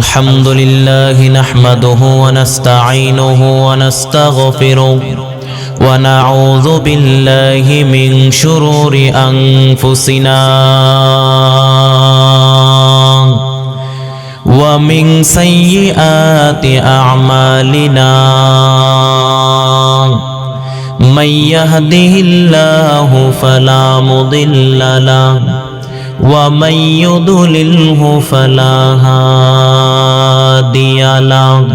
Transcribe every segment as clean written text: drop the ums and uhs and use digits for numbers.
الحمد لله نحمده ونستعينه ونستغفره ونعوذ بالله من شرور أنفسنا ومن سيئات أعمالنا من يهده الله فلا مضل له ومن يضلله فلا هادي له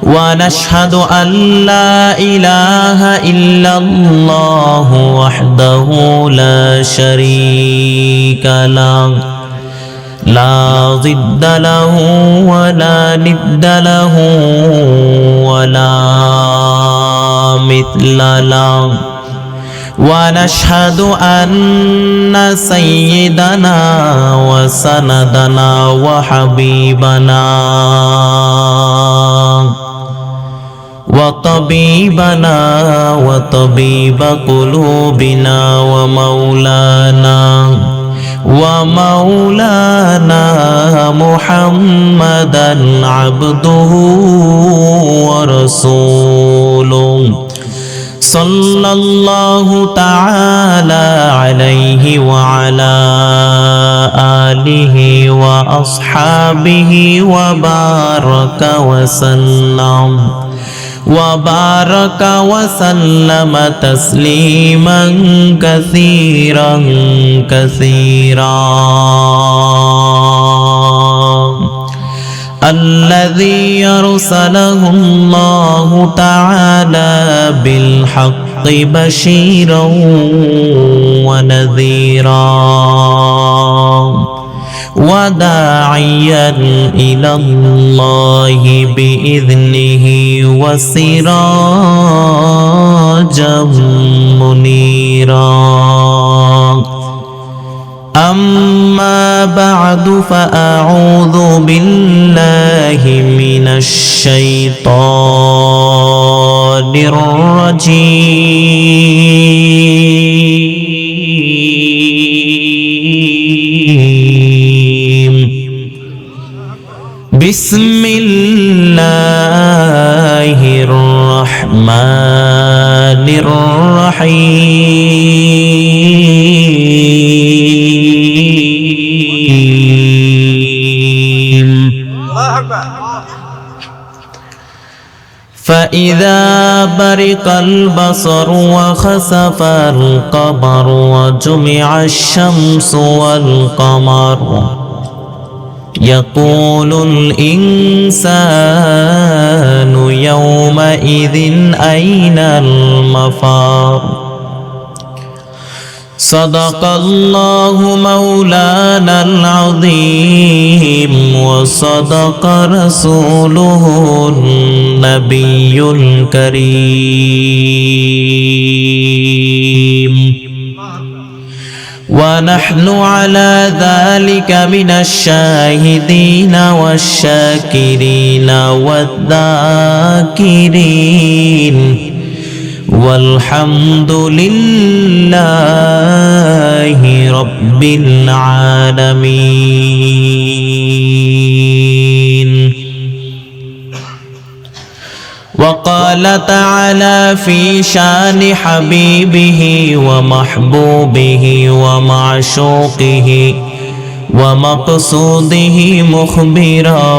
ونشهد أن لا إله إلا الله وحده لا شريك له لا ضد له ولا ند له ولا مثل له ونشهد أن سيدنا وسندنا وحبيبنا وطبيبنا وطبيب قلوبنا ومولانا محمدا عبده ورسوله صلى الله تعالى عليه وعلى آله وأصحابه وبارك وسلم تسليما كثيرا الذي أرسله الله تعالى بالحق بشيرا ونذيرا وداعيا إلى الله بإذنه وسراجا منيرا أما بعد فأعوذ بالله من الشيطان الرجيم بسم الله الرحمن الرحيم فإذا برق البصر وخسف القمر وجمع الشمس والقمر يقول الإنسان يومئذ أين المفر صدق الله مولانا العظيم وصدق رسوله النبي الكريم ونحن على ذلك من الشاهدين والشاكرين والذاكرين والحمد لله رب العالمين. وقال تعالى في شان حبيبه ومحبوبه ومعشوقه ومقصوده مخبرا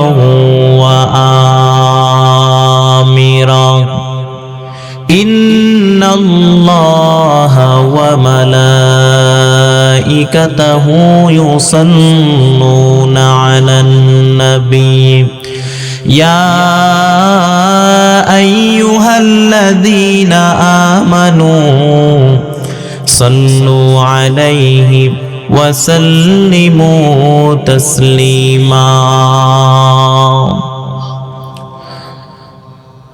وآمرا إن الله وملائكته يصلون على النبي يا أيها الذين آمنوا صلوا عليه وسلموا تسليما.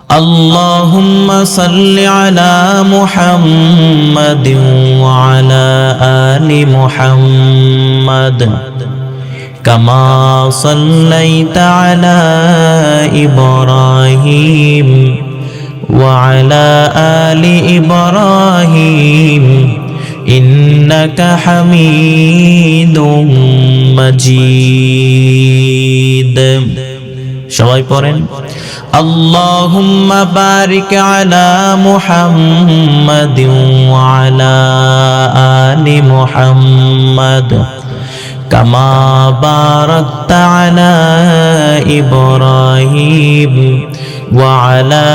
اللهم صل على محمد وعلى آل محمد كما صليت على إبراهيم وعلى آل إبراهيم ইন্নাকা হামিদুম মাজিদ। সবাই পড়েন আল্লাহুম্মা বারিক আলা মুহাম্মাদিন ওয়া আলা আলি মুহাম্মাদ কামা বারাকতা আলা ইব্রাহিম ওয়া আলা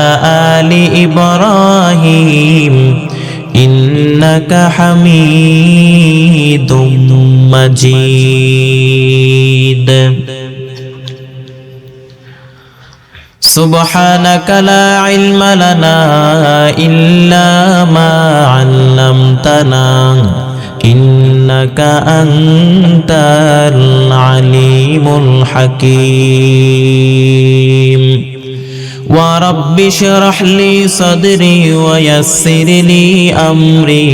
আলি ইব্রাহিম ইন্নাকা হামিদুম মাজিদ। সুবহানাকা লা ইলমা লানা ইল্লা মা আল্লামতানা ইন্নাকা আনতাল আলিমুল হাকীম। ওয়া রাব্বি ইশরাহ লি সাদরি ওয়া ইয়াসসির লি আমরি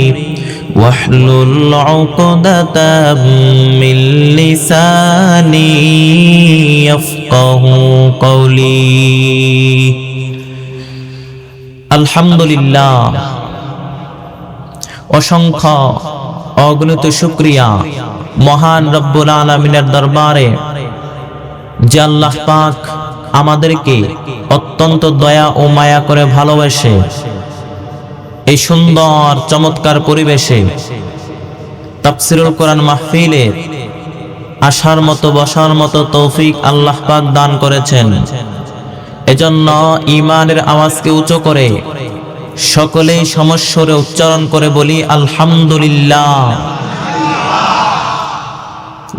واحلل عقدة من لساني يفقه قولي। আলহামদুলিল্লাহ, অসংখ্য অগণিত শুকরিয়া মহান রব্বুল আলামিনের দরবারে যে আল্লাহ পাক আমাদেরকে অত্যন্ত দয়া ও মায়া করে ভালোবাসে এই সুন্দর চমৎকার পরিবেশে তাফসীরুল কোরআন মাহফিলে আসার মতো বসার মতো তৌফিক আল্লাহ পাক দান করেছেন। এজন্য ঈমানের আওয়াজকে উঁচু করে সকলেই সমস্বরে উচ্চারণ করে বলি আলহামদুলিল্লাহ।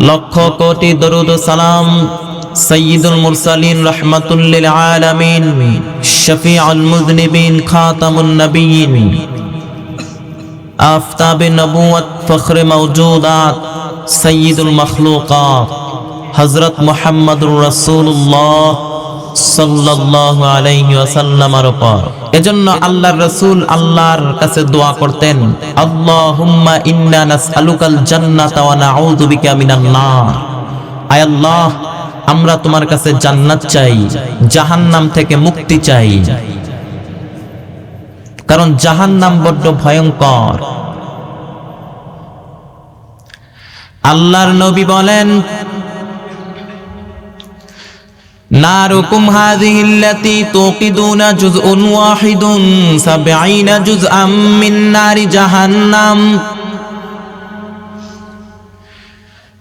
লক্ষ কোটি দরুদ ও সালাম সৈয়দুল মুরসালিন রাহমাতুল লিল আলামিন শফিউল মুযনিবিন খাতামুন নবিয়্যিন আফতাবে নবুয়ত ফখরে মাওজুদাত সৈয়দুল মখলুকাত হযরত মুহাম্মদুর রাসূলুল্লাহ সাল্লাল্লাহু আলাইহি ওয়াসাল্লামের উপর। এজন্য আল্লাহর রাসূল আল্লাহর কাছে দোয়া করতেন, আল্লাহুম্মা ইন্না নাসআলুকাল জান্নাতা ওয়া নাউযু বিকা মিনান নার। আয় আল্লাহ, আমরা তোমার কাছে জান্নাত চাই, জাহান্নাম থেকে মুক্তি চাই, কারণ জাহান্নাম বড্ড ভয়ঙ্কর। আল্লাহর নবী বলেন, নারুকুম হাযিহিল্লাতী তুকিদুনা জুজউন ওয়াহিদুন ৭০ জুজআম মিন নারি জাহান্নাম।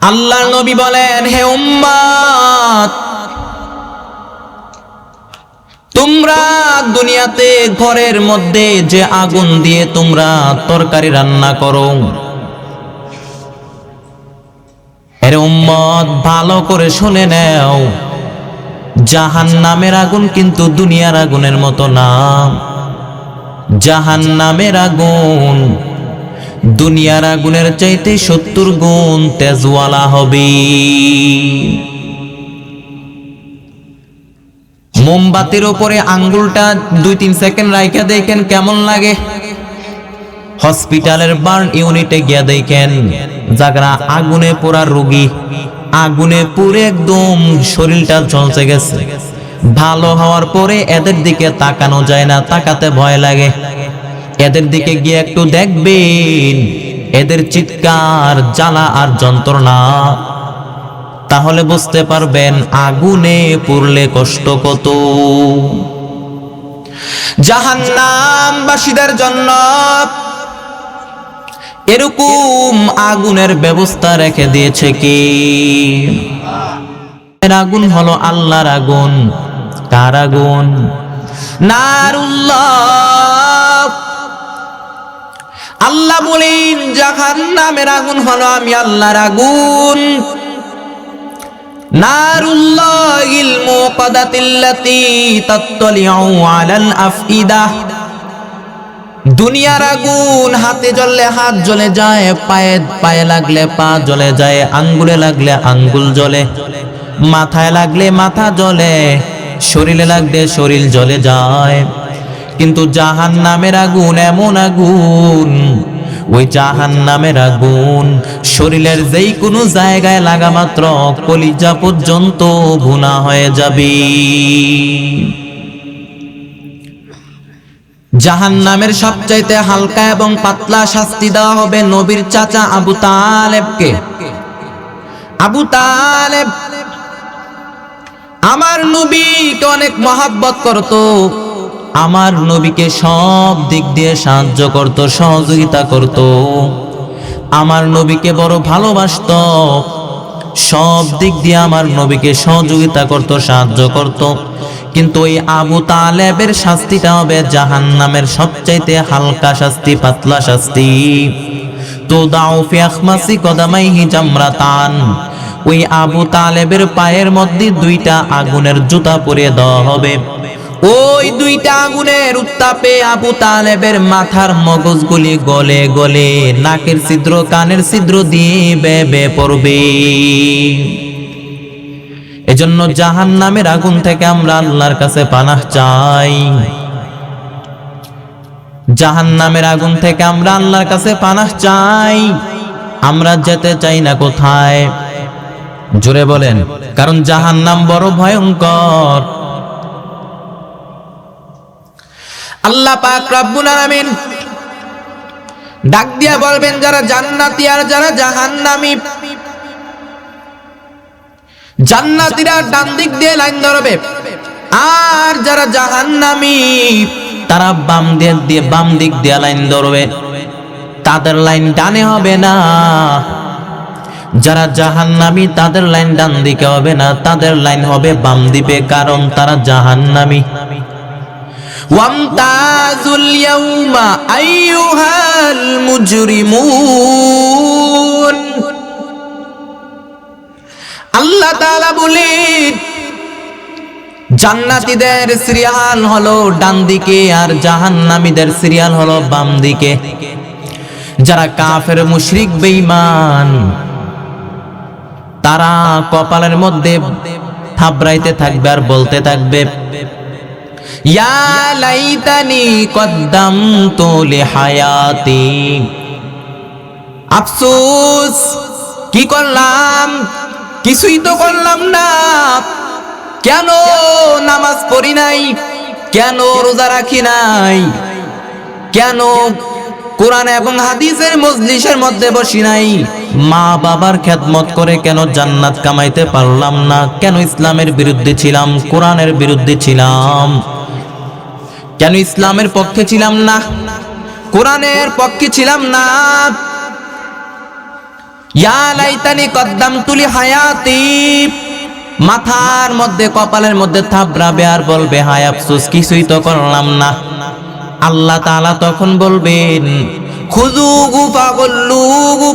আল্লাহর নবী বলেন, হে উম্মত, তোমরা দুনিয়াতে ঘরের মধ্যে যে আগুন দিয়ে তোমরা তরকারি রান্না করো, এর উম্মত ভালো করে শুনে নাও, জাহান্নামের আগুন কিন্তু দুনিয়ার আগুনের মতো না। জাহান্নামের আগুন দুনিয়ার আগুনের চাইতে ৭০ গুণ তেজওয়ালা হবে। মোমবাতির উপরে আঙ্গুলটা ২-৩ সেকেন্ড রাইখা দেখেন কেমন লাগে। হসপিটালের বার্ন ইউনিটে গিয়া দেখেন যারা আগুনে পোড়া রোগী, আগুনে পুড়ে একদম শরীরটা ঝলসে গেছে, ভালো হওয়ার পরে এদের দিকে তাকানো যায় না, তাকাতে ভয় লাগে। এদের দিকে গিয়ে একটু দেখবেন এদের চিৎকার, জ্বালা আর যন্ত্রণা, তাহলে বুঝতে পারবেন আগুনে পুড়লে কষ্ট কত। জাহান্নামবাসীদের জন্য এরকম আগুনের ব্যবস্থা রেখে দিয়েছে কি? এর আগুন হলো আল্লাহর আগুন। কার আগুন? নারুল্লাহ। আল্লাহ বলেন জাহান্নামের আগুন হলো আমি আল্লাহর আগুন। নারুল্লাহিল মুকাদাতিল্লাতী তাত্তালিউ আলাল আফইদা। দুনিয়ার আগুন হাতে জ্বললে হাত জ্বলে যায়, পায়ে লাগলে পা জ্বলে যায়, আঙ্গুলে লাগলে আঙ্গুল জ্বলে, মাথায় লাগলে মাথা জ্বলে, শরীরে লাগলে শরীর জ্বলে যায়। কিন্তু জাহান্নামের আগুন এমন আগুন, ওই জাহান্নামের আগুন শরীরের যেই কোনো জায়গায় লাগা মাত্র কলিজা পর্যন্ত ভুনা হয়ে যাবে। জাহান্নামের সবচাইতে হালকা এবং পাতলা শাস্তি দেওয়া হবে নবীর চাচা আবু তালেবকে। আবু তালেব আমার নবীকে অনেক মহব্বত করত, আমার নবীকে সব দিক দিয়ে সাহায্য করত, সহযোগিতা করত, আমার নবীকে বড় ভালোবাসত, সব দিক দিয়ে আমার নবীকে সহযোগিতা করত, সাহায্য করত। কিন্তু ওই আবু তালেবের শাস্তিটা হবে জাহান্নামের সবচাইতে হালকা শাস্তি, পাতলা শাস্তি। তো দাও ফি আখমাসি কদামাইহি জামরাতান, ওই আবু তালেবের পায়ের মধ্যে দুইটা আগুনের জুতা পরিয়ে দেওয়া হবে। ওই দুইটা আগুনের উত্তাপে আবু তালেবের মাথার মগজগুলি গলে গলে নাকের ছিদ্র, কানের ছিদ্র দিয়ে বেয়ে পড়বে। এজন্য জাহান্নামের আগুন থেকে আমরা আল্লাহর কাছে পানাহ চাই। জাহান্নামের আগুন থেকে আমরা আল্লাহর কাছে পানাহ চাই। আমরা যেতে চাই না কোথায়? জোরে বলেন, কারণ জাহান্নাম বড় ভয়ঙ্কর। আল্লাহ পাক রব্বুল আলামিন ডাক দিয়া বলবেন, যারা জান্নাতি আর যারা জাহান্নামী। জান্নাতীরা ডান দিক দিয়ে লাইন ধরবে, আর যারা জাহান্নামী তারা বাম দিক দিয়ে লাইন ধরবে। তাদের লাইন ডানে হবে না। যারা জাহান্নামী তাদের লাইন ডান দিকে হবে না, তাদের লাইন হবে বাম দিকে, কারণ তারা জাহান্নামী। ওয়ামতাজুল ইয়াউমা আইয়ুহাল মুজরিমুন, আল্লাহ তাআলা বলেন জান্নাতীদের সিরিয়াল হলো ডান দিকে আর জাহান্নামীদের সিরিয়াল হলো বাম দিকে। যারা কাফের, মুশরিক, বেঈমান, তারা কপালের মধ্যে থাবড়াইতে থাকবে আর বলতে থাকবে, ইয়া লাইতানি কদ্দামতু লিহায়াতি, আফসোস, কি করলাম? কিছুই তো করলাম না। কেন নামাজ পড়ি নাই? কেন রোজা রাখি নাই? কেন কোরআন এবং হাদিসের মজলিসের মধ্যে বসি নাই? মা বাবার খেদমত করে কেন জান্নাত কামাইতে পারলাম না? কেন ইসলামের বিরুদ্ধে ছিলাম, কোরআনের বিরুদ্ধে ছিলাম? কেন ইসলামের পক্ষে ছিলাম না, কোরআনের পক্ষে ছিলাম না? ইয়া লাইতানি কদ্দামতু লিহায়াতি, মাথার মধ্যে, কপালের মধ্যে থাবড়াবে আর বলবে, হায় আফসোস, কিছুই তো করলাম না। আল্লাহ তাআলা তখন বলবেন, খুযুহু ফাগুল্লুহু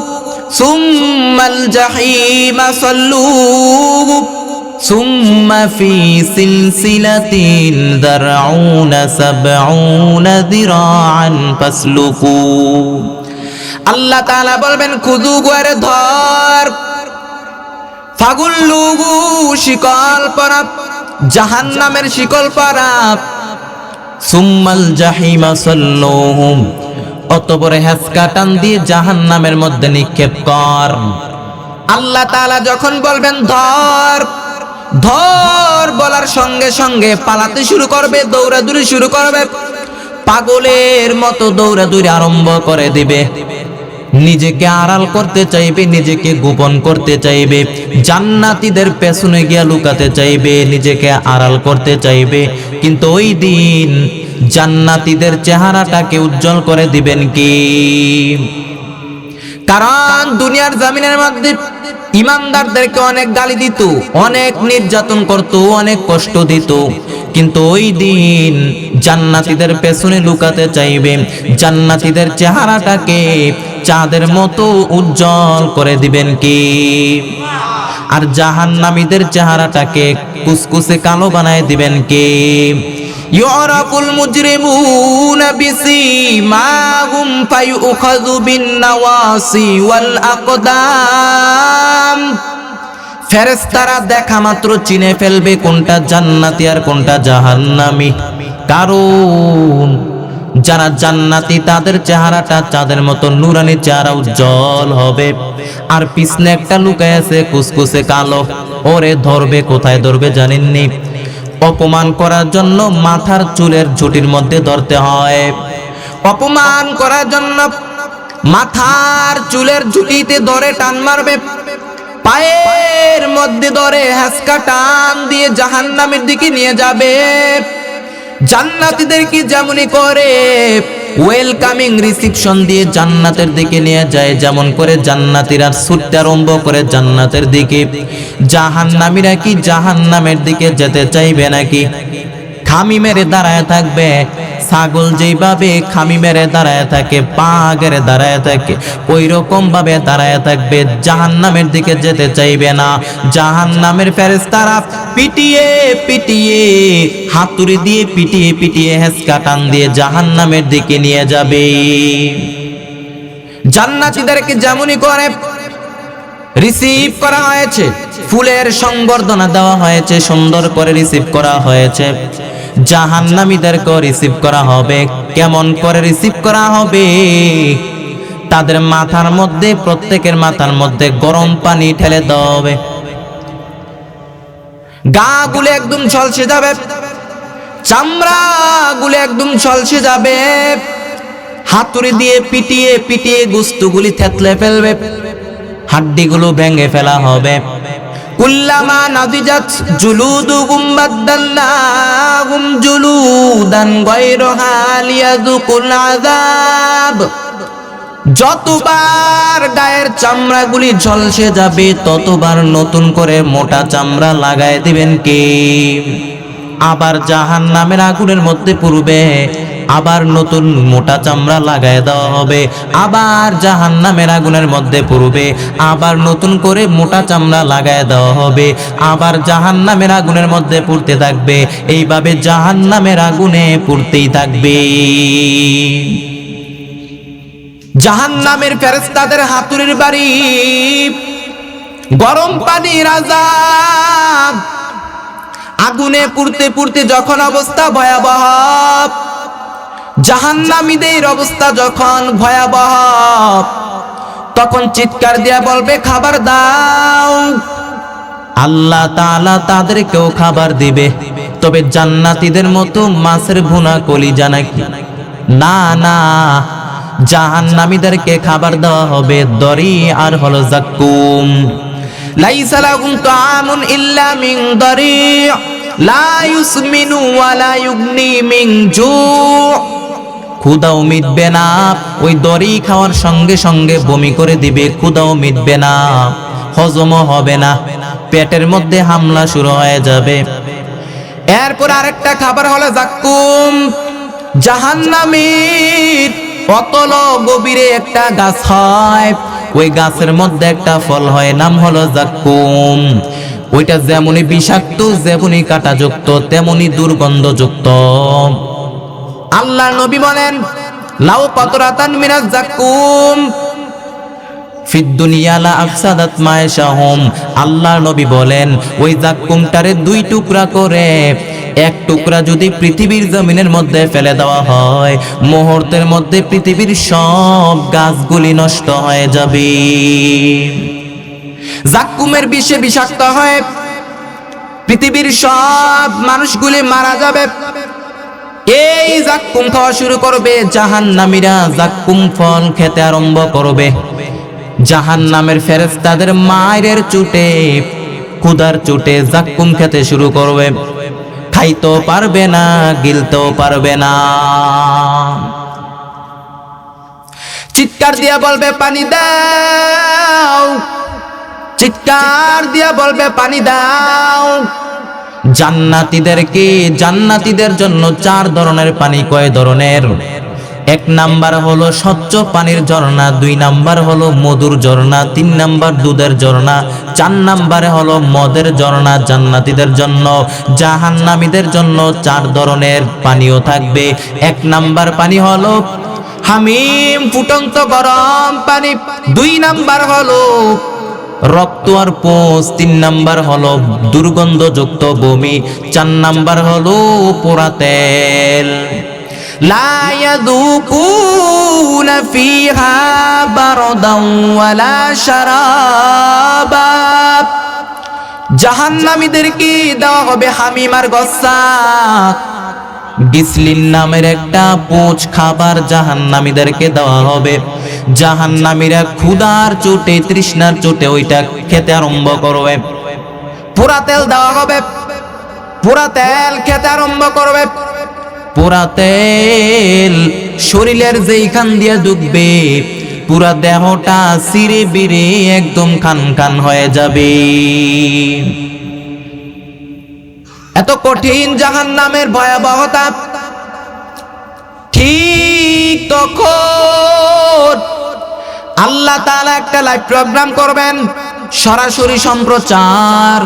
সুম্মাল জাহিমা সাল্লুহু সুম্মা ফি সিলসিলাতিন যারউনা সাবউনা যিরাআন ফাসলুকু। আল্লাহ তাআলা বলবেন, খুযুহু, আরে ধর, ফাগুল্লুহু, শিকল পরা, জাহান্নামের শিকল পরা, সুম্মাল জাহিমা সাল্লুহু, অতঃপর হেঁচকা টান দিয়ে জাহান্নামের মধ্যে নিক্ষেপ কর। আল্লাহ তাআলা যখন বলবেন ধর ধর বলার সঙ্গে সঙ্গে পালাতে শুরু করবে, দৌড়াদৌড়ি শুরু করবে, পাগলের মতো দৌড়াদৌড়ি আরম্ভ করে দিবে। নিজেকে আড়াল করতে চাইবে, নিজেকে গোপন করতে চাইবে, জান্নাতীদের পেছনে গিয়া লুকাতে চাইবে, নিজেকে আড়াল করতে চাইবে। কিন্তু ওই দিন জান্নাতীদের চেহারাটাকে উজ্জ্বল করে দিবেন কি? কারণ দুনিয়ার জমিনের মধ্যে ইমানদারদেরকে অনেক গালি দিত, অনেক নির্যাতন করত, অনেক কষ্ট দিত। কিন্তু ওই দিন জান্নাতীদের পেছনে লুকাতে চাইবে, জান্নাতীদের চেহারাটাকে চাঁদের মতো উজ্জ্বল করে দিবেন কি? আর জাহান্নামীদের চেহারাটাকে কুসকুসে কালো বানায় দিবেন কি? ইউরাকুল মুজরিমুনা বিসীমাহুম ফায়ুখাযু বিন-নাওয়াসি ওয়াল আকদাম, ফেরেশতারা দেখা মাত্র চিনে ফেলবে কোনটা জান্নাতি আর কোনটা জাহান্নামী। কারণ যারা জান্নাতি তাদের চেহারাটা চাঁদের মতো নুরানি চেহারা, উজ্জ্বল হবে। আর পিছনে একটা লুকায় আছে কুসকুসে কালো, ওরে ধরবে, কোথায় ধরবে জানেননি? অপমান করার জন্য মাথার চুলের ঝুঁটির মধ্যে ধরতে হয়। অপমান করার জন্য মাথার চুলের ঝুঁটিতে ধরে টান মারবে, পায়ের মধ্যে ধরে হ্যাঁচকা টান দিয়ে জাহান্নামের দিকে নিয়ে যাবে। জান্নাতীদেরকে যেমনই করে ওয়েলকামিং রিসিপশন দিয়ে জান্নাতের দিকে নিয়ে যায়, যেমন করে জান্নাতীরা ছুটতে আরম্ভ করে জান্নাতের দিকে, জাহান্নামীরা কি জাহান্নামের দিকে যেতে চাইবে নাকি? খামি মেরে দাঁড়ায় থাকবে। ছাগল যেইভাবে খামি মেরে দাঁড়ায় থাকে, পা গেড়ে দাঁড়ায় থাকে, ওই রকম ভাবে দাঁড়ায় থাকবে, জাহান্নামের দিকে যেতে চাইবে না। জাহান্নামের ফেরেশতারা পিটিয়ে পিটিয়ে, হাতুড়ি দিয়ে পিটিয়ে পিটিয়ে হেঁচকা টান দিয়ে জাহান্নামের দিকে নিয়ে যাবে। জান্নাতীদেরকে যেমনই করে রিসিভ করা হয়েছে, ফুলের সংবর্ধনা দেওয়া হয়েছে, সুন্দর করে রিসিভ করা হয়েছে, জাহান্নামীদেরকেও রিসিভ করা হবে। কেমন করে রিসিভ করা হবে? তাদের মাথার মধ্যে, প্রত্যেকের মাথার মধ্যে গরম পানি ঢেলে দেওয়া হবে, গা গুলো একদম ঝলসে যাবে, চামড়া গুলো একদম ঝলসে যাবে, হাতুড়ি দিয়ে পিটিয়ে পিটিয়ে গোস্তগুলি থেতলে ফেলবে, হাড্ডিগুলো ভেঙে ফেলা হবে। কুল্লামা নাদিজাত জুলুদুহুম বাদদালনাহুম জুলুদান গায়রাহা লিয়াযুকুল আযাব। যতবার গায়ের চামড়াগুলি ঝলসে যাবে, ততবার নতুন করে মোটা চামড়া লাগায় দিবেন কে? আবার জাহান্নামের আগুনের মধ্যে পড়বে, আবার নতুন মোটা চামড়া লাগায় দেওয়া হবে, আবার জাহান্নামের আগুনের মধ্যে পড়বে, আবার নতুন করে মোটা চামড়া লাগায় দেওয়া হবে, আবার জাহান্নামের আগুনের মধ্যে পুড়তে থাকবে। এইভাবে জাহান্নামের আগুনে পুড়তেই থাকবে। জাহান্নামের ফেরেশতাদের হাতুড়ির বাড়ি, গরম পানির আযাব, আগুনে পুড়তে পুড়তে যখন অবস্থা ভয়াবহ, জাহান্নামীদের অবস্থা যখন ভয়াবহ, তখন চিৎকার দিয়া বলবে খাবার দাও। আল্লাহ তাআলা তাদেরকেও খাবার দিবে, তবে জান্নাতীদের মতো মাছের ভুনা কলিজা নাকি? না না, জাহান্নামীদেরকে খাবার দেওয়া হবে দরি আর হলো যাক্কুম। লাইসা লাহুম তাআমুন ইল্লা মিন দরি লা ইউসমিনু ওয়া লা ইউগনি মিন জু। ক্ষুধাও মিটবে না, ওই দড়ি খাওয়ার সঙ্গে সঙ্গে বমি করে দিবে, ক্ষুধাও মিটবে না, হজমও হবে না, পেটের মধ্যে হামলা শুরু হয়ে যাবে। এরপর আরেকটা খাবার হলো যাক্কুম। জাহান্নামীর অতল গভীরে একটা গাছ হয়, ওই গাছের মধ্যে একটা ফল হয়, নাম হলো যাক্কুম। ওইটা যেমনই বিষাক্ত, যেমনই কাঁটাযুক্ত, তেমনই দুর্গন্ধযুক্ত। আল্লাহর নবী বলেন লাউ কাতরাতান মিনাজ যাক্কুম ফিদ দুনিয়া লা আফসাদাত মায়শাহুম। আল্লাহর নবী বলেন ওই যাক্কুমটারে দুই টুকরা করে, এক টুকরা যদি পৃথিবীর জমিনের মধ্যে ফেলে দেওয়া হয়, মুহূর্তের মধ্যে পৃথিবীর সব গাছগুলি নষ্ট হয়ে যাবে। যাক্কুমের বিষে বিষাক্ত হয়ে পৃথিবীর সব মানুষগুলি মারা যাবে। এই যাক্কুম খাওয়া শুরু করবে, জাহান্নামীরা যাক্কুম ফল খেতে আরম্ভ করবে। জাহান্নামের ফেরেশতাদের মায়ের চুটে, ক্ষুধার চুটে যাক্কুম খেতে শুরু করবে, খাইতেও পারবে না, গিলতেও পারবে না। চিৎকার দিয়া বলবে পানি দাও, চিৎকার দিয়া বলবে পানি দাও। জান্নাতীদেরকে, জান্নাতীদের জন্য 4 ধরনের পানি। কয় ধরনের? 1 নাম্বার হলো স্বচ্ছ পানির ঝর্ণা, 2 নাম্বার হলো মধুর ঝর্ণা, 3 নাম্বার দুধের ঝর্ণা, 4 নাম্বারে হলো মদের ঝর্ণা। জান্নাতীদের জন্য, জাহান্নামীদের জন্য 4 ধরনের পানিও থাকবে। 1 নাম্বার পানি হলো হামিম, ফুটন্ত গরম পানি। 2 নাম্বার হলো রক্ত আর পোষ, 3 নাম্বার হলো দুর্গন্ধযুক্ত বমি, 4 নাম্বার হলো পোড়া তেল। লা ইয়াযুকুনা ফিহা বারদান ওয়ালা শারাবা। জাহান্নামীদেরকে দেওয়া হবে হামিম আর গসসাক, গিসলিন নামের একটা পোচ খাবার জাহান্নামীদেরকে দেওয়া হবে। জাহান্নামীরা ক্ষুধার চোটে, তৃষ্ণার চোটে ওইটা খেতে আরম্ভ করবে। পোড়া তেল দেওয়া হবে, পোড়া তেল খেতে আরম্ভ করবে। পোড়া তেল শরীরের যেইখান দিয়ে ঢুকবে পুরা দেহটা সিরে বিরে একদম খান খান হয়ে যাবে। এত কঠিন জাহান্নামের ভয়াবহতা। ঠিক তখন আল্লাহ তাআলা একটা লাইভ প্রোগ্রাম করবেন, সরাসরি সম্প্রচার।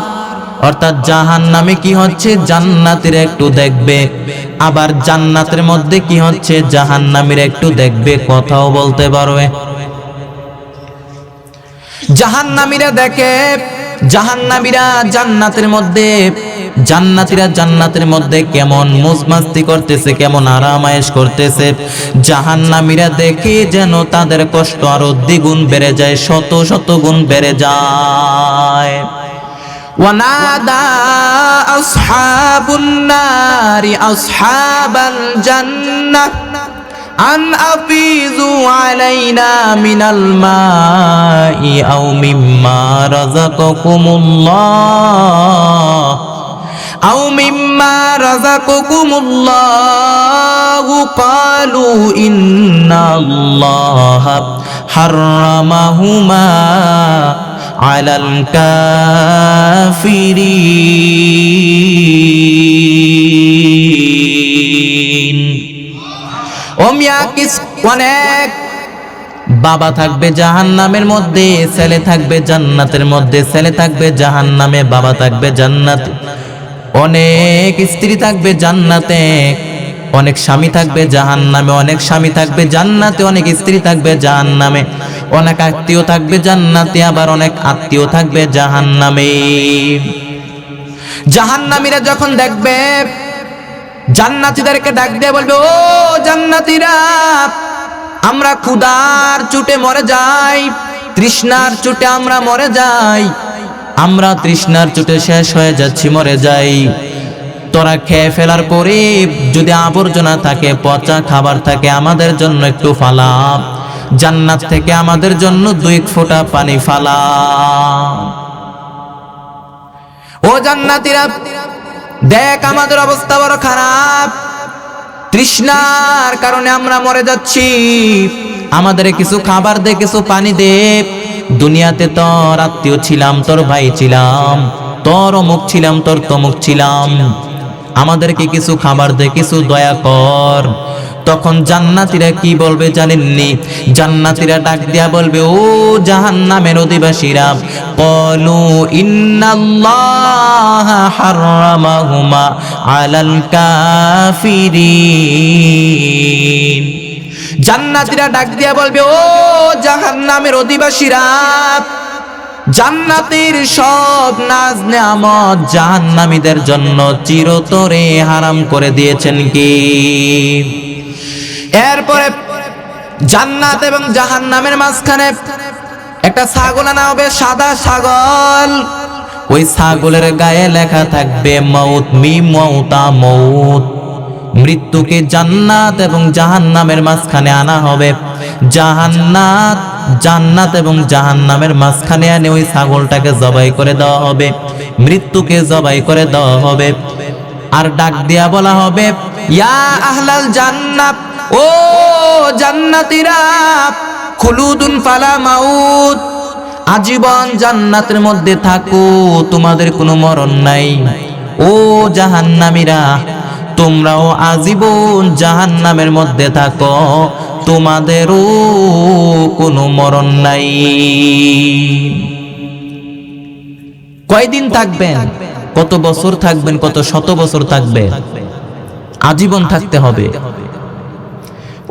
অর্থাৎ জাহান্নামে কি হচ্ছে জান্নাতের একটু দেখবে, আবার জান্নাতের মধ্যে কি হচ্ছে জাহান্নামের একটু দেখবে, কথাও বলতে পারবে। জাহান্নামীরা দেখে, জাহান্নামীরা জান্নাতের মধ্যে, জান্নাতীরা জান্নাতের মধ্যে কেমন মজমাস্তি করতেছে, কেমন আরামায়েশ করতেছে। জাহান্নামীরা দেখে যেন তাদের কষ্ট আরো দ্বিগুণ বেড়ে যায়, শত শত গুণ বেড়ে যায়। ওয়ানাদা আসহাবুন নারি আসহাবাল জান্নাহ আন আফিযু আলাইনা মিনাল মাই আও মিম্মা রাযাকাকুমুল্লাহ আও মিম্মা রাযাকাকুমুল্লাহু ক্বালু ইন্নাল্লাহা হাররামাহুমা আলাল কাফিরিন। অনেক বাবা থাকবে জাহান্নামের মধ্যে, ছেলে থাকবে জান্নাতের মধ্যে, ছেলে থাকবে জাহান্নামে, বাবা থাকবে জান্নাতে। অনেক স্ত্রী থাকবে জান্নাতে, অনেক স্বামী থাকবে জাহান্নামে, অনেক স্বামী থাকবে জান্নাতে, অনেক স্ত্রী থাকবে জাহান্নামে, অনেক আত্মীয় থাকবে জান্নাতে, আবার অনেক আত্মীয় থাকবে জাহান্নামে। জাহান্নামীরা যখন দেখবে জান্নাতীদেরকে ডাক দিয়ে বলবে, ও জান্নাতীরা, আমরা ক্ষুধার চোটে মরে যাই, তৃষ্ণার চোটে আমরা মরে যাই, আমরা তৃষ্ণার চোটে শেষ হয়ে যাচ্ছি, মরে যাই। তোরা খেয়ে ফেলার পরে যদি আবর্জনা থাকে, পচা খাবার থাকে, আমাদের জন্য একটু ফালা, জান্নাত থেকে আমাদের জন্য 2 ফোঁটা পানি ফালা। ও জান্নাতীরা, দেখ আমাদের অবস্থা বড় খারাপ, তৃষ্ণার কারণে আমরা মরে যাচ্ছি, আমাদের কিছু খাবার দে, কিছু পানি দে। দুনিয়াতে তোর আত্মীয় ছিলাম, তোর ভাই ছিলাম, তোর অমুক ছিলাম, তোর তমুক ছিলাম, আমাদেরকে কিছু খাবার দে, কিছু দয়া কর। তখন জান্নাতীরা কি বলবে জানেননি? জান্নাতীরা ডাক দিয়া বলবে, ও জাহান্নামের অধিবাসীরা, ক্বালু ইন্নাল্লাহা হাররামাহুমা আলাল কাফিরিন। জান্নাতীরা ডাক দিয়া বলবে, ও জাহান্নামের অধিবাসীরা, জান্নাতের সব নাজ নেয়ামত জাহান্নামীদের জন্য চিরতরে হারাম করে দিয়েছেন কি? এরপরে জান্নাত এবং জাহান্নামের মাঝখানে একটা ছাগল আনা হবে, সাদা ছাগল। ওই ছাগলের গায়ে লেখা থাকবে মউত, মিম মউতা মউত। মৃত্যুকে জান্নাত এবং জাহান্নামের মাঝখানে আনা হবে। জাহান্নাত, জান্নাত এবং জাহান্নামের মাঝখানে এনে ওই ছাগলটাকে জবাই করে দেওয়া হবে, মৃত্যুকে জবাই করে দেওয়া হবে। আর ডাক দিয়া বলা হবে, ইয়া আহলাল জান্নাত, ও জান্নাতীরা, খুলুদুন ফালা মাউত, আজীবন জান্নাতের মধ্যে থাকো, তোমাদের কোনো মরণ নাই। ও জাহান্নামীরা, তোমরাও আজীবন জাহান্নামের মধ্যে থাকো, তোমাদেরও কোনো মরণ নাই। কয়দিন থাকবেন? কত বছর থাকবেন? কত শত বছর থাকবেন? আজীবন থাকতে হবে।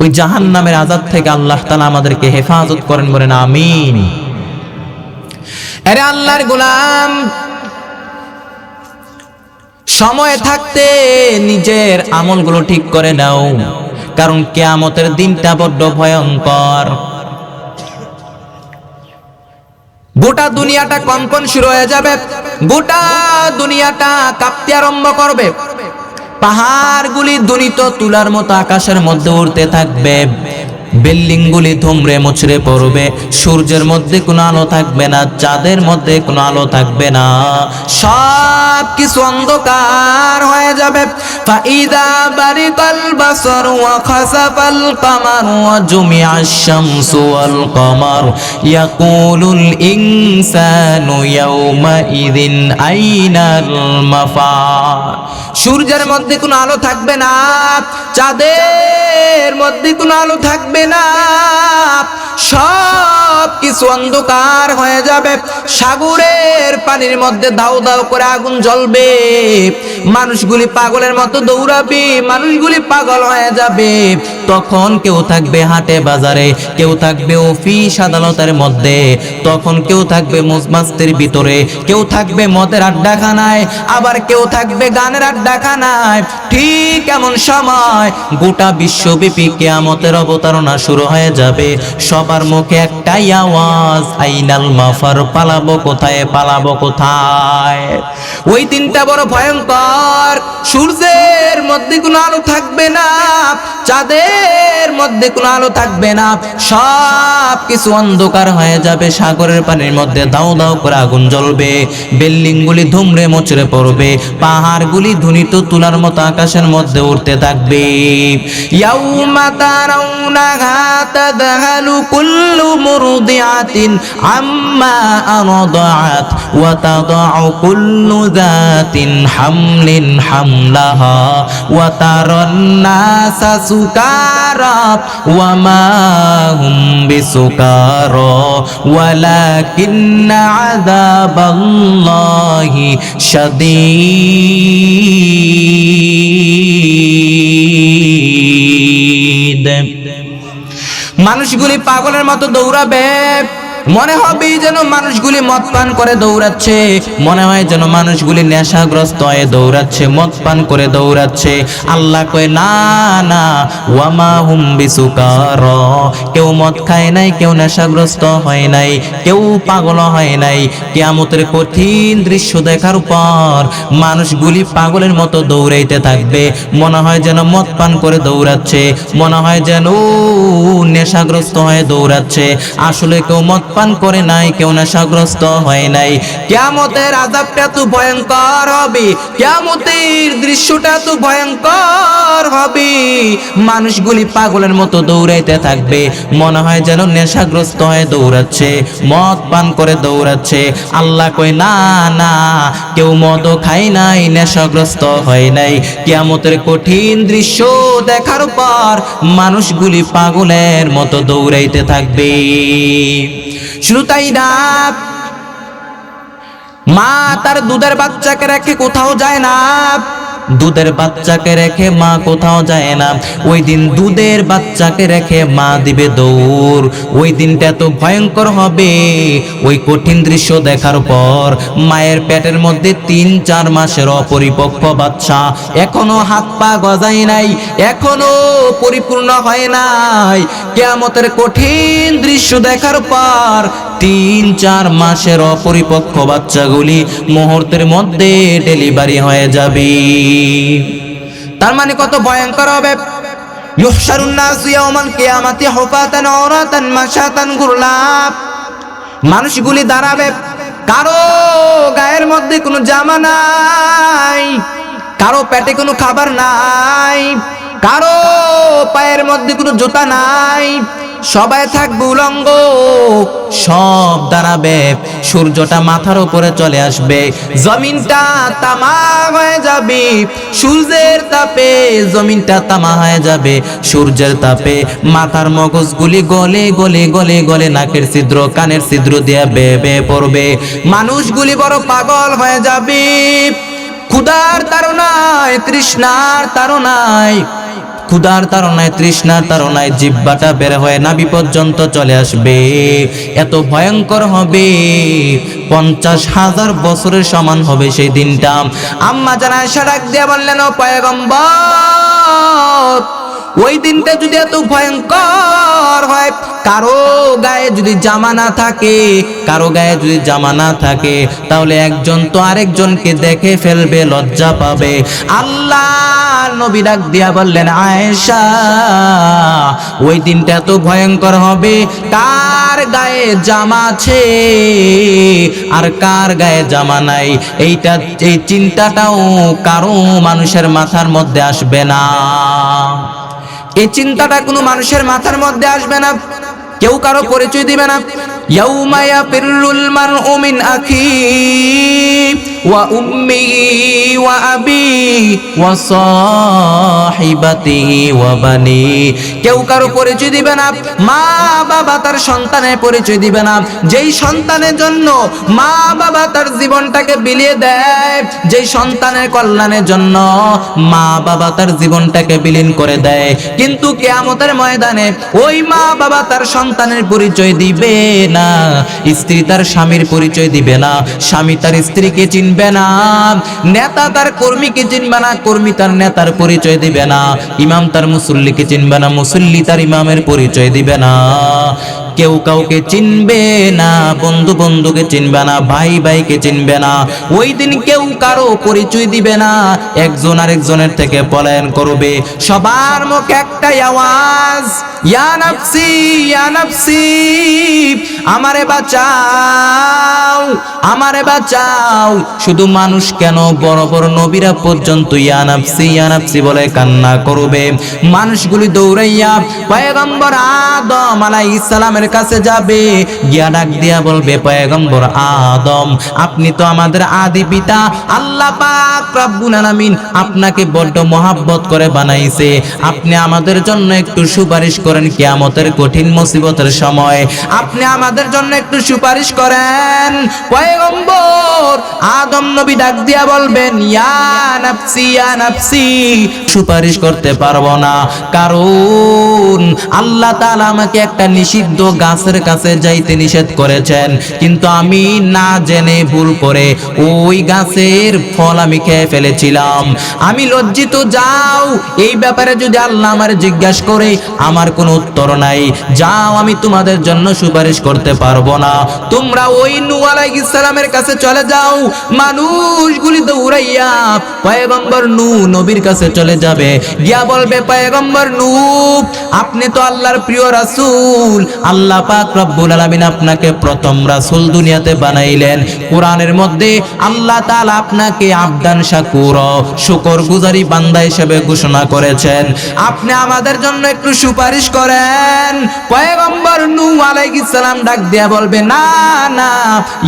ওই জাহান্নামের আযাব থেকে আল্লাহ তাআলা আমাদেরকে হেফাজত করেন, বলেন আমিন। আরে আল্লাহর গোলাম, সময় থাকতে নিজের আমলগুলো ঠিক করে নাও, কারণ কিয়ামতের দিনটা বড্ড ভয়ঙ্কর। গোটা দুনিয়াটা কম্পন শুরু হয়ে যাবে, গোটা দুনিয়াটা কাঁপতে আরম্ভ করবে, পাহাড়গুলি ধ্বনিত তুলার মতো আকাশের মধ্যে উড়তে থাকবে, বিল্ডিং গুলি ধুমড়ে মুচড়ে পড়বে, সূর্যের মধ্যে কোনো আলো থাকবে না, চাঁদের মধ্যে কোনো আলো থাকবে না, সব কিছু অন্ধকার হয়ে যাবে। ফাইদা বারিকাল বাসর ওয়া খাসাফাল কামার ওয়া জুমিআশ শামসু ওয়াল কামার ইয়াকুলুল ইনসানু ইয়াওমা ইযিন আইনাল মাফার। সূর্যের মধ্যে কোনো আলো থাকবে না, চাঁদের মধ্যে কোনো আলো থাকবে না, সব কিছু অন্ধকার হয়ে যাবে, সাগরের পানির মধ্যে দাউ দাউ করে আগুন জ্বলবে, মানুষগুলি পাগলের মতো দৌড়াবে, মানুষগুলি পাগল হয়ে যাবে। তখন কেউ থাকবে হাটে বাজারে, কেউ থাকবে অফিস আদালতের মধ্যে, তখন কেউ থাকবে মজমাস্তির ভিতরে, কেউ থাকবে মদের আড্ডাখানায়, আবার কেউ থাকবে গানের আড্ডাখানায়। ঠিক এমন সময় গোটা বিশ্বব্যাপী কিয়ামতের অবতারণা শুরু হয়ে যাবে। সবার মুখে একটাই আওয়াজ, আইনাল মাফার, পালাবো কোথায়, পালাবো কোথায়। ওই দিনটা বড় ভয়ঙ্কর। সূর্যের মধ্যে কোনো আলো থাকবে না, চাঁদের মধ্যে কোনো আলো থাকবে না, সব কিছু অন্ধকার হয়ে যাবে, সাগরের পানির মধ্যে দাউ দাউ করে আগুন জ্বলবে, বিল্ডিং গুলি ধুমড়ে মুচড়ে পড়বে, পাহাড়গুলি ধ্বনিত তুলার মতো আকাশের মধ্যে উঠতে থাকবে। ইয়াউমা তারাউনাহা তাযহালু কুল্লু মুরদিআতিন আম্মা আরদাআত ওয়া তাদাউ কুল্লু যাতিন হামলিন হামলাহা ওয়া তারান নাসা সুকারা ওয়া মা হুম বিসুকারা ওয়ালাকিন্না আযাবাল্লাহি শাদীদ। মানুষগুলি পাগলের মতো দৌড়াবে, মনে হবে যেন মানুষগুলি মদ পান করে দৌড়াচ্ছে, মনে হয় যেন মানুষগুলি নেশাগ্রস্ত হয়ে দৌড়াচ্ছে, মদ পান করে দৌড়াচ্ছে। আল্লাহ কয় না না, ওয়ামা হুম বিসুকার, কেউ মদ খায় নাই, কেউ নেশাগ্রস্ত হয় নাই, কেউ পাগল হয় নাই। কিয়ামতের কঠিন দৃশ্য দেখার পর মানুষগুলি পাগলের মতো দৌড়াইতে থাকবে, মনে হয় যেন মদ পান করে দৌড়াচ্ছে, মনে হয় যেন নেশাগ্রস্ত হয়ে দৌড়াচ্ছে। আসলে কেউ মদ পান করে নাই, কেউ নেশাগ্রস্ত হয় নাই। কিয়ামতের আযাবটা তো ভয়ঙ্কর হবে, কিয়ামতের দৃশ্যটা তো ভয়ঙ্কর হবে। মানুষগুলি পাগলের মতো দৌড়াইতে থাকবে, মনে হয় যেন নেশাগ্রস্ত হয়ে দৌড়াচ্ছে, মদ পান করে দৌড়াচ্ছে। আল্লাহ কয় না না, কেউ মদও খায় নাই, নেশাগ্রস্ত হয় নাই। কিয়ামতের কঠিন দৃশ্য দেখার পর মানুষগুলি পাগলের মতো দৌড়াইতে থাকবে। শুধু তাই না, মা তার দুধের বাচ্চাকে রেখে কোথাও যায় না, দুধের বাচ্চাকে রেখে মা কোথাও যায় না। ওই দিন দুধের বাচ্চাকে রেখে মা দিবে দৌড়। ওই দিনটা এত ভয়ঙ্কর হবে। ওই কঠিন দৃশ্য দেখার পর মায়ের পেটের মধ্যে 3-4 মাসের অপরিপক্ক বাচ্চা, এখনো হাত পা গজায় নাই, এখনো পরিপূর্ণ হয় নাই। কিয়ামতের কঠিন দৃশ্য দেখার পর 3-4 মাসের অপরিপক্ক বাচ্চাগুলি মুহূর্তের মধ্যে ডেলিভারি হয়ে যাবে। তার মানে কত ভয়ঙ্কর হবে। ইউহশারুন নাসু ইয়াওমাল কিয়ামাতি হুফাতান আওরাতান মাশাতান গুরলা। মানুষগুলি দাঁড়াবে, কারো গায়ের মধ্যে কোনো জামা নাই, কারো পেটে কোনো খাবার নাই, কারো পায়ের মধ্যে কোনো জুতা নাই, সবাই থাকবে উলঙ্গ, সব দাঁড়াবে। সূর্যটা মাথার উপরে চলে আসবে, জমিনটা তামা হয়ে যাবে, সূর্যের তাপে জমিনটা তামা হয়ে যাবে। সূর্যের তাপে মাথার মগজগুলি গলে গলে গলে গলে নাকের ছিদ্র কানের ছিদ্র দিয়ে বেয়ে বেয়ে পড়বে। মানুষগুলি বড় পাগল হয়ে যাবে। ক্ষুধার তাড়নায়, তৃষ্ণার তাড়নায়, ক্ষুধার তাড়নায়, তৃষ্ণার তাড়নায় জিহ্বাটা বের হয়ে নাভি পর্যন্ত চলে আসবে। এত ভয়ঙ্কর হবে, 50,000 বছরের সমান হবে সেই দিনটা। আম্মা জান আয়েশা ডাক দিয়ে বললেন, ও পয়গম্বর, ওই দিনটা যদি এত ভয়ঙ্কর হয়, কারো গায়ে যদি জামা না থাকে, কারো গায়ে যদি জামা না থাকে, তাহলে একজন তো আরেকজনকে দেখে ফেলবে, লজ্জা পাবে। আল্লাহ নবী ডাক দিয়া বললেন, আয়েশা ওই দিনটা এত ভয়ঙ্কর হবে, কার গায়ে জামা আছে আর কার গায়ে জামা নাই, এই চিন্তাটাও কারো মানুষের মাথার মধ্যে আসবে না। এই চিন্তাটা কোনো মানুষের মাথার মধ্যে আসবে না। কেউ কারো পরিচয় দিবে না। ইয়াউমা ইয়াফিরুল মারউ মিন আখিহি ওয়া উম্মিহি ওয়া আবিহি ওয়া সাহিবাতিহি ওয়া বানি। কেউ কারো পরিচয় দিবে না। মা বাবা তার সন্তানের পরিচয় দিবে না। যেই সন্তানের জন্য মা বাবা তার জীবনটাকে বিলিয়ে দেয়, যেই সন্তানের কল্যাণের জন্য মা বাবা তার জীবনটাকে বিলীন করে দেয়, কিন্তু কিয়ামতের ময়দানে ওই মা বাবা তার সন্তানের পরিচয় দিবে না। স্ত্রী তার স্বামীর পরিচয় দিবে না, স্বামী তার স্ত্রীকে চিনবে না, নেতা তার কর্মীকে চিনবে না, কর্মী তার নেতার পরিচয় দিবে না, ইমাম তার মুসল্লিকে চিনবে না, মুসল্লি তার ইমামের পরিচয় দিবে না। কেউ কাউকে চিনবে না, বন্ধু বন্ধুকে চিনবে না, ভাই ভাইকে চিনবে না। ওই দিন কেউ কারো পরিচয় দিবে না, একজন আরেকজনের থেকে পলায়ন করবে। সবার মুখে একটাই আওয়াজ, ইয়া নাফসি ইয়া নাফসি, আমারে বাঁচাও আমারে বাঁচাও। শুধু মানুষ কেন, বড় বড় নবীরা পর্যন্ত ইয়া নাফসি বলে কান্না করবে। মানুষগুলি দৌড়াইয়া পয়গম্বর আদম আলাইহিস সালামের কাছে যাবে, গিয়া ডাক দিয়া বলবে, পয়গম্বর আদম আপনি তো আমাদের আদি পিতা, আল্লাহ পাক রব্বুল আলামিন আপনাকে বড্ড মহব্বত করে বানাইছে, আপনি আমাদের জন্য একটু সুপারিশ করেন কিয়ামতের কঠিন মুসিবতের সময়, আপনি আমাদের জন্য একটু সুপারিশ করেন। পয়গম্বর আদম নবী ডাক দিয়া বলবেন, ইয়া নাফসি, সুপারিশ করতে পারবো না, কারণ আল্লাহ তাআলা আমাকে একটা নিষিদ্ধ গাছের কাছে যাইতে নিষেধ করেছেন, কিন্তু আমি না জেনে ভুল করে ওই গাছের ফল আমি খেয়ে ফেলেছিলাম, আমি লজ্জিত। যাও, এই ব্যাপারে যদি আল্লাহ আমার জিজ্ঞাসা করে আমার কোনো উত্তর নাই, যাও, আমি তোমাদের জন্য সুপারিশ করতে পারবো না। তোমরা ওই নূহ আলাইহিস সালামের কাছে চলে যাও। মানুষগুলি দৌড়াইয়া পয়গম্বর নূহ নবীর কাছে চলে যাবে, গিয়া বলবে, পয়গম্বর নূহ আপনি তো আল্লাহর প্রিয় রাসূল, আল্লাহ পাক রব্বুল আলামিন আপনাকে প্রথম রাসূল দুনিয়াতে বানাইলেন। কোরআনের মধ্যে আল্লাহ তাআলা আপনাকে আবদান শাকুর, শুকরগুজারি বান্দা হিসেবে ঘোষণা করেছেন, আপনি আমাদের জন্য একটু সুপারিশ করেন। পয়গম্বর নূহ আলাইহিস সালাম ডাক দিয়া বলবে, না না,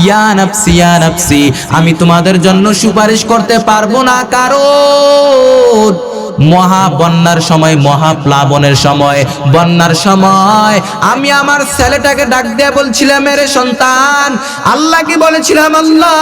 ইয়া নাফসি, আমি তোমাদের জন্য সুপারিশ করতে পারবো না, কারণ মহা বন্যার সময়, মহাপ্লাবনের সময়, বন্যার সময় আমি আমার ছেলেটাকে ডাক দিয়ে বলছিলাম, মেরে সন্তান, আল্লাহ কি বলেছিলাম, আল্লাহ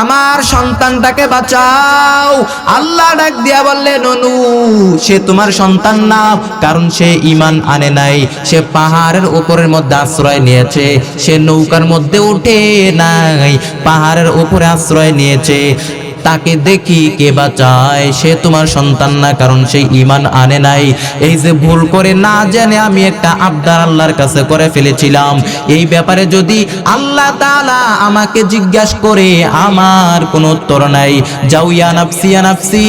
আমার সন্তানটাকে বাঁচাও। আল্লাহ ডাক দিয়া বললেন, নূহ সে তোমার সন্তান না, কারণ সে ঈমান আনে নাই, সে পাহাড়ের উপরের মধ্যে আশ্রয় নিয়েছে, সে নৌকার মধ্যে উঠে নাই, পাহাড়ের উপরে আশ্রয় নিয়েছে, তাকে দেখি কে বাঁচায়, সে তোমার সন্তান না, কারণ সে ঈমান আনে নাই। এই যে ভুল করে না জেনে আমি একটা আবদার আল্লাহর কাছে করে ফেলেছিলাম, এই ব্যাপারে যদি আল্লাহ তাআলা আমাকে জিজ্ঞাসা করে আমার কোনো উত্তর নাই, যাও, ইয়া নাফসি,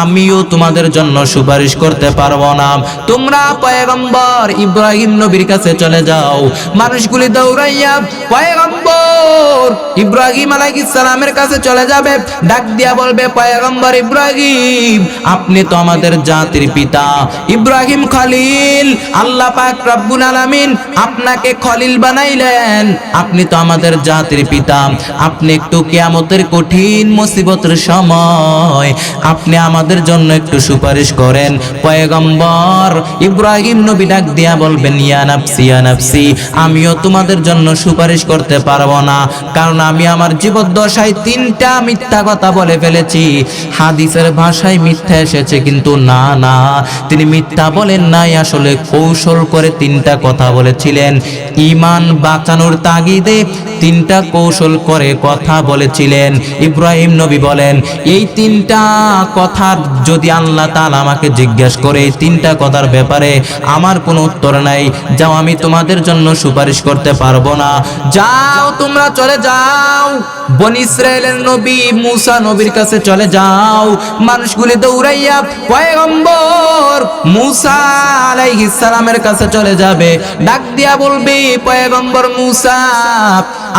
আমিও তোমাদের জন্য সুপারিশ করতে পারবো না। তোমরা পয়গম্বর ইব্রাহিম নবীর কাছে চলে যাও। মানুষগুলি দৌড়াইয়া পয়গম্বর ইব্রাহিম আলাইহিস সালামের কাছে চলে যাবে, ডাক দিয়া বলবে, পয়গম্বর ইব্রাহিম আপনি তো আমাদের জাতির পিতা, ইব্রাহিম খলিল, আল্লাহ পাক রব্বুল আলামিন আপনাকে খলিল বানাইলেন, আপনি তো আমাদের জাতির পিতা, আপনি একটু কিয়ামতের কঠিন মুসিবতের সময় আপনি আমাদের জন্য একটু সুপারিশ করেন। পয়গম্বর ইব্রাহিম নবী ডাক দিয়া বলবেন, ইয়া নাফসি, আমিও তোমাদের জন্য সুপারিশ করতে পারবো না, কারণ আমি আমার জীবদ্দশায় 3টা মিথ্যা কথা বলে ফেলেছি, হাদিসের ভাষায় মিথ্যা এসেছে, কিন্তু না না, তিনি মিথ্যা বলেন নাই, আসলে কৌশল করে তিনটা কথা বলেছিলেন। ঈমান বাঁচানোর তাগিদে তিনটা কৌশল করে কথা বলেছিলেন। ইব্রাহিম নবী বলেন, এই তিনটা কথা যদি আল্লাহ তাআলা আমাকে জিজ্ঞেস করে এই তিনটা কথার ব্যাপারে আমার কোনো উত্তর নাই, যাও আমি তোমাদের জন্য সুপারিশ করতে পারবো না, যাও তোমরা চলে যাও বনি ইসরাইলের নবী মুসা নবীর কাছে চলে যাও। মানুষগুলি দৌড়াইয়া পয়গম্বর মুসা আলাইহিস সালামের কাছে চলে যাবে, ডাক দিয়া বলবে, পয়গম্বর মুসা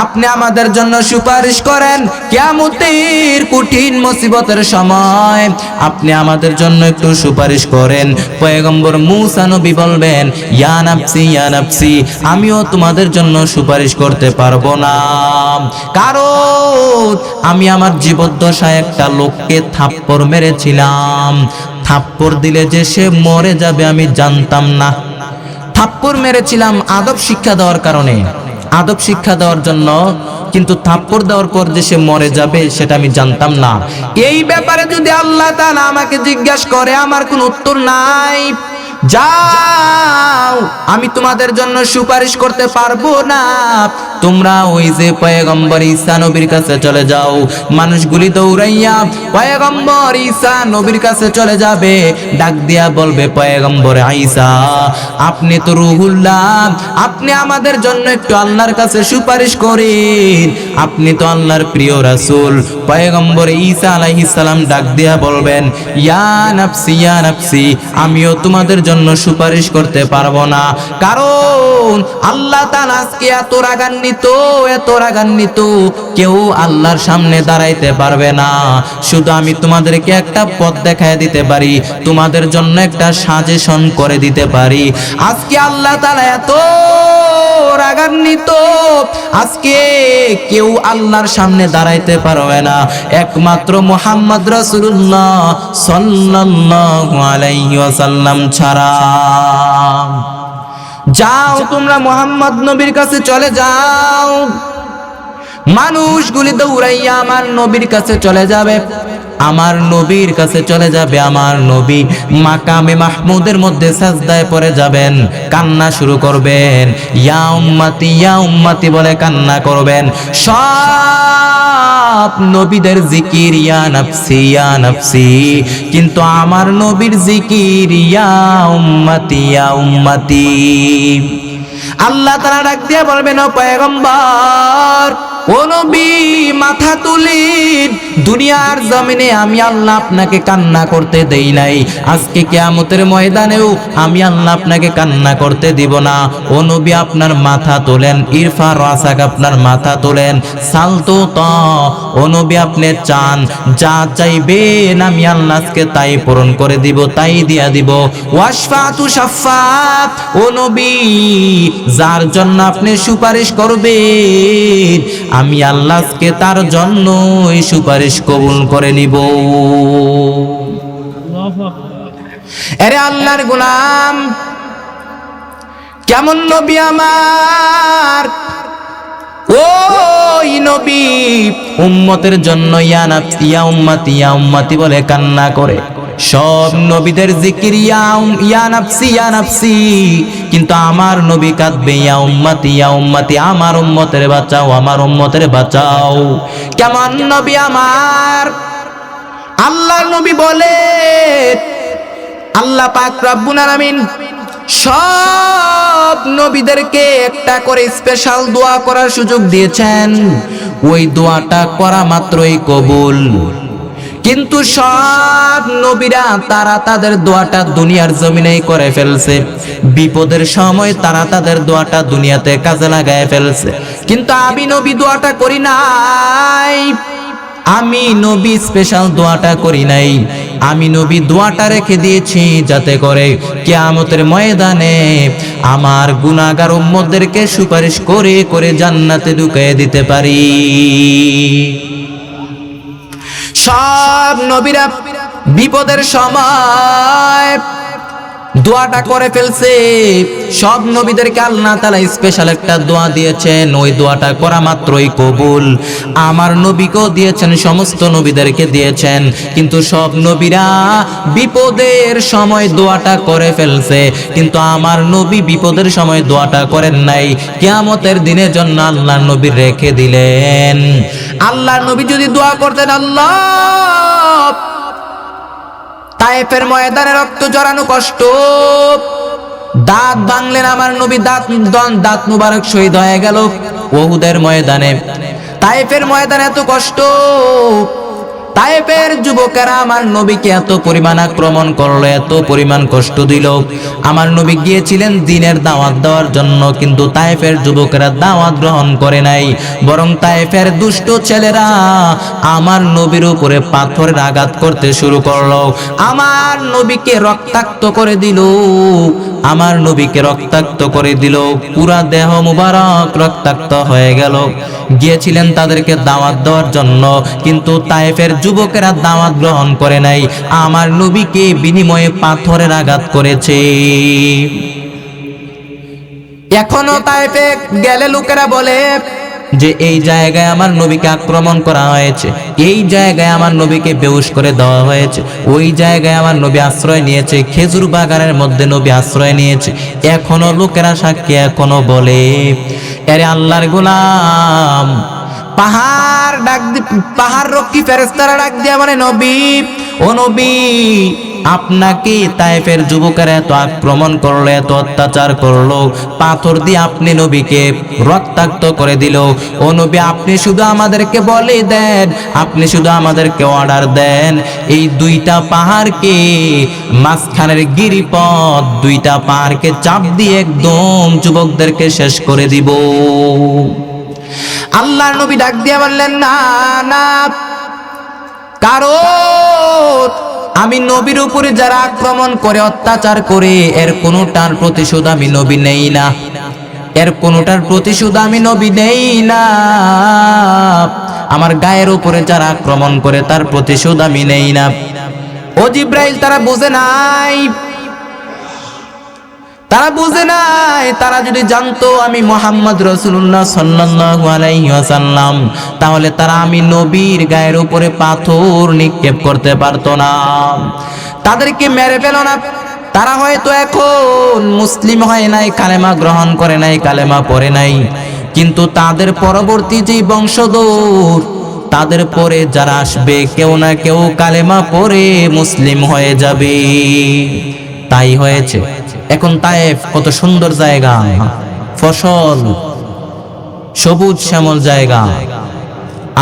আপনি আমাদের জন্য সুপারিশ করেন, কিয়ামতের কঠিন মুসিবতের সময় আপনি আমাদের জন্য একটু সুপারিশ করেন। পয়গম্বর মুসা নবী বলবেন, ইয়া নাফসি ইয়া নাফসি, আমিও তোমাদের জন্য সুপারিশ করতে পারবো না, কারণ আমি আমার জীবদ্দশায় একটা লোককে থাপ্পড় মেরেছিলাম, থাপ্পড় দিলে যে সে মরে যাবে আমি জানতাম না। থাপ্পড় মেরেছিলাম আদব শিক্ষা দেওয়ার কারণে, আদব শিক্ষা দেওয়ার জন্য, কিন্তু থাপ্পড় দেওয়ার পর যে সে মরে যাবে সেটা আমি জানতাম না। এই ব্যাপারে যদি আল্লাহ তাআলা আমাকে জিজ্ঞাসা করে আমার কোনো উত্তর নাই, যাও আমি তোমাদের জন্য সুপারিশ করতে পারবো না, তোমরা ওই যে পয়গম্বর ঈসা নবীর কাছে চলে যাও। মানুষগুলি দৌড়াইয়া পয়গম্বর ঈসা নবীর কাছে চলে যাবে, ডাক দিয়া বলবে, পয়গম্বর ঈসা আপনি তো রূহুল্লাহ, আপনি আমাদের জন্য একটু আল্লাহর কাছে সুপারিশ করেন, আপনি তো আল্লাহর প্রিয় রাসূল। পয়গম্বর ঈসা আলাইহিস সালাম ডাক দিয়া বলবেন, ইয়া নাফসি ইয়া নাফসি, আমিও তোমাদের জন্য সুপারিশ করতে পারবো না, কারণ আল্লাহ তাআলা আজকে এত রাগান্বিত, কেউ আল্লাহর সামনে দাঁড়াইতে পারবে না। শুধু আমি তোমাদেরকে একটা পথ দেখায় দিতে পারি, তোমাদের জন্য একটা সাজেশন করে দিতে পারি। আজকে আল্লাহ তাআলা এত রাগান্বিত, আজকে কেউ আল্লাহর সামনে দাঁড়াইতে পারবে না, একমাত্র মুহাম্মদ রাসূলুল্লাহ সাল্লাল্লাহু আলাইহি ওয়াসাল্লাম ছাড়া। যাও তোমরা মুহাম্মদ নবীর কাছে চলে যাও। মানুষগুলি দৌড়াইয়া আমার নবীর কাছে চলে যাবে, আমার নবীর কাছে চলে যাবে। আমার নবী মাকামে মাহমুদের মধ্যে সাজদায় পড়ে যাবেন, কান্না শুরু করবেন, ইয়া উম্মতি বলে কান্না করবেন। সব নবীদের জিকির ইয়া নাফসি ইয়া নাফসি, কিন্তু আমার নবীর জিকির ইয়া উম্মতি। আল্লাহ তাআলা ডাক দিয়ে বলবেন, ও পয়গম্বর, ও নবী মাথা তুলিন, দুনিয়ার জমিনে আমি আল্লাহ আপনাকে কান্না করতে দেই নাই, আজকে কিয়ামতের ময়দানেও আমি আল্লাহ আপনাকে কান্না করতে দিব না। ও নবী আপনার মাথা তোলেন, ইরফা রাসাক, আপনার মাথা তোলেন, সালতো তা, ও নবী আপনি চান, যা চাইবেন আমি আল্লাহ আজকে তাই পূরণ করে দিব, তাই দিয়া দিব। ওয়াশফাতু শাফাত, ও নবী যার জন্য আপনি সুপারিশ করবেন আমি আল্লাহ আজকে তার জন্য এই সুপারিশ কবুল করে নিব। আরে আল্লাহর গোলাম, কেমন নবী আমার, ওই নবী উম্মতের জন্য ইয়া নাফসি ইয়া উম্মতি বলে কান্না করে। সব নবীদের জিকির ইয়া নাফসি ইয়া নাফসি, কিন্তু আমার নবী কাঁদবে ইয়া উম্মতি, আমার উম্মতের বাঁচাও, আমার উম্মতের বাঁচাও। কেমন নবী আমার, আল্লাহর নবী বলে, আল্লাহ পাক রব্বুল আলামিন সব নবীদেরকে একটা করে স্পেশাল দোয়া করার সুযোগ দিয়েছেন, ওই দোয়াটা করা মাত্রই কবুল। কিন্তু সব নবীরা তারা তাদের দোয়াটা দুনিয়ার জমিনেই করে ফেলছে, বিপদের সময় তারা তাদের দোয়াটা দুনিয়াতে কাজে লাগায় ফেলছে, কিন্তু আমি নবী দোয়াটা করি নাই, আমি নবী স্পেশাল দোয়াটা করি নাই, আমি নবী দোয়াটা রেখে দিয়েছি যাতে করে কিয়ামতের ময়দানে আমার গুনাহগার উম্মতদেরকে সুপারিশ করে করে জান্নাতে ঢুকিয়ে দিতে পারি। সব নবীরা বিপদের সময় দোয়াটা করে ফেলছে। সব নবীদেরকে আল্লাহ তাআলা স্পেশাল একটা দোয়া দিয়েছেন, ওই দোয়াটা করা মাত্রই কবুল। আমার নবীকেও দিয়েছেন, সমস্ত নবীদেরকে দিয়েছেন, কিন্তু সব নবীরা বিপদের সময় দোয়াটা করে ফেলছে, কিন্তু আমার নবী বিপদের সময় দোয়াটা করেন নাই। কিয়ামতের দিনের জন্য আল্লাহ নবী রেখে দিলেন। আল্লাহ নবী যদি দোয়া করতেন, আল্লাহ তায়েফের ময়দানে রক্ত জড়ানো কষ্ট, দাঁত ভাঙলেন আমার নবী, দাঁত মুবারক শহীদ হয়ে গেল উহুদের ময়দানে। তায়েফের ময়দানে এত কষ্ট, তায়েফের যুবকেরা আমার নবীকে এত পরিমাণ আক্রমণ করলো, এত পরিমাণ কষ্ট দিল। আমার নবী গিয়েছিলেন দ্বীনের দাওয়াত দেওয়ার জন্য, কিন্তু তায়েফের যুবকেরা দাওয়াত গ্রহণ করে নাই, বরং তায়েফের দুষ্ট ছেলেরা আমার নবীর উপরে পাথরের আঘাত করতে শুরু করলো। আমার নবীকে রক্তাক্ত করে দিল, আমার নবীকে রক্তাক্ত করে দিল, পুরা দেহ মুবারক রক্তাক্ত হয়ে গেল। গিয়েছিলেন তাদেরকে দাওয়াত দেওয়ার জন্য, কিন্তু তায়েফের যুবকেরা দাওয়াত গ্রহণ করে নাই, আমার নবীকে বিনিময়ে পাথরের আঘাত করেছে। এখনো তায়েফে গেলে লোকেরা বলে যে এই জায়গায় আমার নবীকে আক্রমণ করা হয়েছে, এই জায়গায় আমার নবীকে বেহুশ করে দেওয়া হয়েছে, ওই জায়গায় আমার নবী আশ্রয় নিয়েছে, খেজুর বাগানের মধ্যে নবী আশ্রয় নিয়েছে। এখনো লোকেরা সাক্ষী, এখনো বলে, আরে আল্লাহর গোলাম, পাহাড় ডাক দি, পাহাড় রক্ষী ফেরেশতারা ডাক দিয়া মানে, নবী ও নবী, আপনাকে তায়েফের যুবকেরা এত আক্রমণ করলো, এত অত্যাচার করলো, পাথর দিয়ে আপনি নবীকে রক্তাক্ত করে দিল। ও নবী, আপনি শুধু আমাদেরকে বলে দেন, আপনি শুধু আমাদেরকে অর্ডার দেন, এই দুইটা পাহাড়কে, মাঝখানের গিরিপথ দুইটা পাহাড়কে চাপ দিয়ে একদম যুবকদেরকে শেষ করে দিব। আল্লাহর নবী ডাক দিয়ে বললেন, না না, কারণ আমি নবীর উপরে যারা আক্রমণ করে অত্যাচার করে, এর কোনোটার প্রতিশোধ আমি নবী নেই না, এর কোনোটার প্রতিশোধ আমি নবী নেই না। আমার গায়ের উপরে যারা আক্রমণ করে তার প্রতিশোধ আমি নেই না। ও জিব্রাইল, তারা বুঝে নাই, তারা বুঝে নাই। তারা যদি জানতো আমি মুহাম্মদ রাসূলুল্লাহ সাল্লাল্লাহু আলাইহি ওয়াসাল্লাম, তাহলে তারা আমি নবীর গায়ের উপরে পাথর নিক্ষেপ করতে পারতো না, তাদেরকে মেরে ফেল না। তারা হয়তো এখন মুসলিম হয় নাই, কালেমা গ্রহণ করে নাই, কালেমা পড়ে নাই, কিন্তু তাদের পরবর্তী যে বংশধর, তাদের পরে যারা আসবে, কেউ না কেউ কালেমা পড়ে মুসলিম হয়ে যাবে। তাই হয়েছে। এখন তায়েফ কত সুন্দর জায়গা, ফসল, সবুজ শ্যামল জায়গা,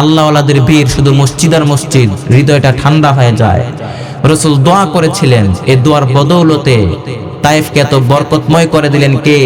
আল্লাহওয়ালাদের ভিড়, শুধু মসজিদ আর মসজিদ, হৃদয়টা ঠান্ডা হয়ে যায়। রাসূল দোয়া করেছিলেন, এই দোয়ার বদৌলতে তায়েফকে এত বরকতময় করে দিলেন কে?